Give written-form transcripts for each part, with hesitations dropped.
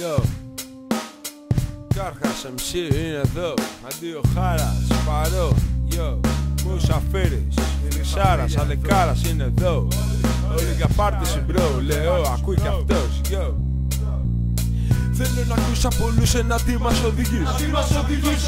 Yo, Κάρχας MC είναι εδώ. Αντίο Χάρας, Παρό. Yo, Μουσαφίρης, Χρυσάρας, Αλεκάρας είναι εδώ. Όλοι για πάρτιση bro, λέω, ακούει κι αυτός. Yo. Θέλω να ακούς από όλους ένα τι μας οδηγείς.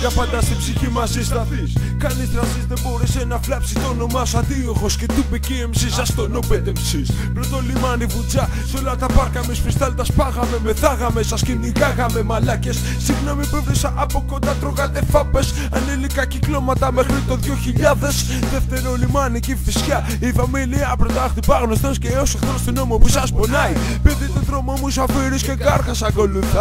Για πάντα στην ψυχή μας συσταθείς. Κανείς τρασής δεν μπόρεσε να φλάψει το όνομά σου. Αντίοχος και του πεκεί MC σας το νοπέτε MCs. Πρώτο λιμάνι βουτζά, σ' όλα τα πάρκα με σπριστάλ τα σπάγαμε. Μεθάγαμε, σας κυνηγάγαμε μαλάκες. Συγγνώμη που έβρισα από κοντά, τρώγατε φάπες. Ανήλικα κυκλώματα μέχρι το 2000. Δεύτερο λιμάνι και φυσιά. Η φαμίλια πρώτα χτυπά γνωστός και ως εχθρός του νόμου που σας πονάει. Παιδί τον δρόμο μου Σαφίρης και Κάρχας ακολουθάει.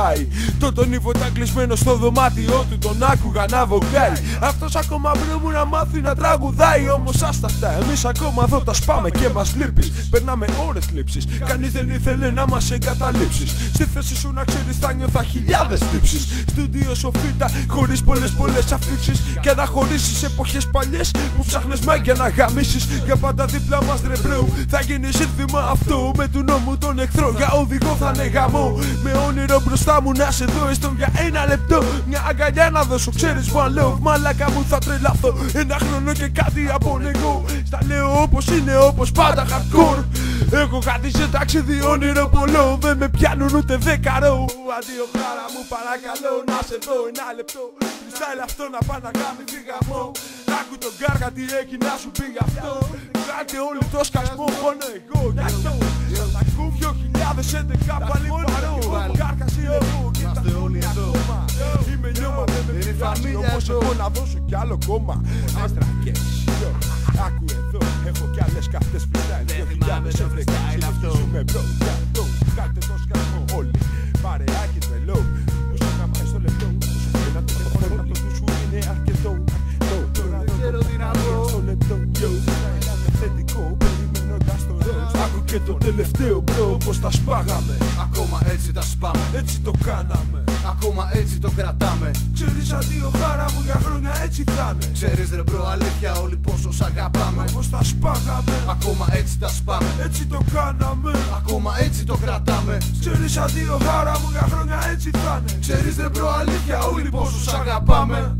Τον Ιβωτά κλεισμένο στο δωμάτιό του τον άκουγα να βογκάει. Αυτός ακόμα μπρο μου να μάθει να τραγουδάει. Όμως άστα αυτά, εμείς ακόμα εδώ τα σπάμε και μας λείπεις. Περνάμε ώρες λήψεις, κανείς δεν ήθελε να μας εγκαταλείψεις. Στη θέση σου να ξέρεις θα νιώθα χιλιάδες τύψεις. Στούντιο σοφίτα, χωρίς πολλές αφήξεις. Και να χωρίσεις εποχές παλιές που ψάχνες μάγκια να γαμίσεις. Για πάντα δίπλα μας ρε μπρο, θα γίνει σύνθημα αυτό. Με του νόμου τον εχθρό για οδηγό θα είναι γαμό. Με όνειρο μπροστά μου να σε δω έστω για ένα λεπτό. Μια αγκαλιά να δώσω, ξέρεις one love. Μαλάκα μου θα τρελαθώ, ένα χρόνο και κάτι απονεγώ. Στα λέω όπως είναι, όπως πάντα hardcore. Έχω κάτι σε ταξίδι όνειρο πολλό. Δεν με πιάνουν ούτε δεκαρό. Αντίο Χάρα μου παρακαλώ να σε δω ένα λεπτό. Freestyle αυτό να πάει να κάνει τη γαμό. Άκου τον Κάργα τι έχει να σου πει γι' αυτό. Κάντε όλοι το σκασμό μόνο εγώ γι' αυτό. Θα ακούν 2011 πάλι παρό. Κάρχας είναι εδώ και τα χρόνια ακόμα. Είμαι νιώμα δεν με πειράζει όμως εγώ να δώσω κι άλλο κόμμα. Άστρακες, άκου εδώ, έχω κι άλλες καυτές freestyle. 2011 αυτό ζούμε μπρο γι' αυτό. Κάντε το σκασμό όλοι, παρεάκι τρελό. Όσο καμάει στο λεπτό, ένα το τηλεφώνο από το του σου είναι αρκετό. Τώρα δεν ξέρω τι να πω στο λεπτό, ένα θετικό περιμένοντας το ροζ. Άκου και το τελευταίο μπρο πως τα σπάγαμε. Ακόμα έτσι τα σπάμε, Έτσι το κάναμε. ακόμα έτσι το κρατάμε. Ξέρεις Αντίο Χάρα μου για χρόνια έτσι θα είναι. Ξέρεις ρε μπρο αλήθεια όλοι πόσο σ' αγαπάμε. Πως τα σπάγαμε. Ακόμα έτσι τα σπάμε, Έτσι το κάναμε. ακόμα έτσι το κρατάμε. Ξέρεις Αντίο Χάρα μου για χρόνια έτσι θα είναι. Ξέρεις ρε μπρο αλήθεια όλοι πόσο σ' αγαπάμε.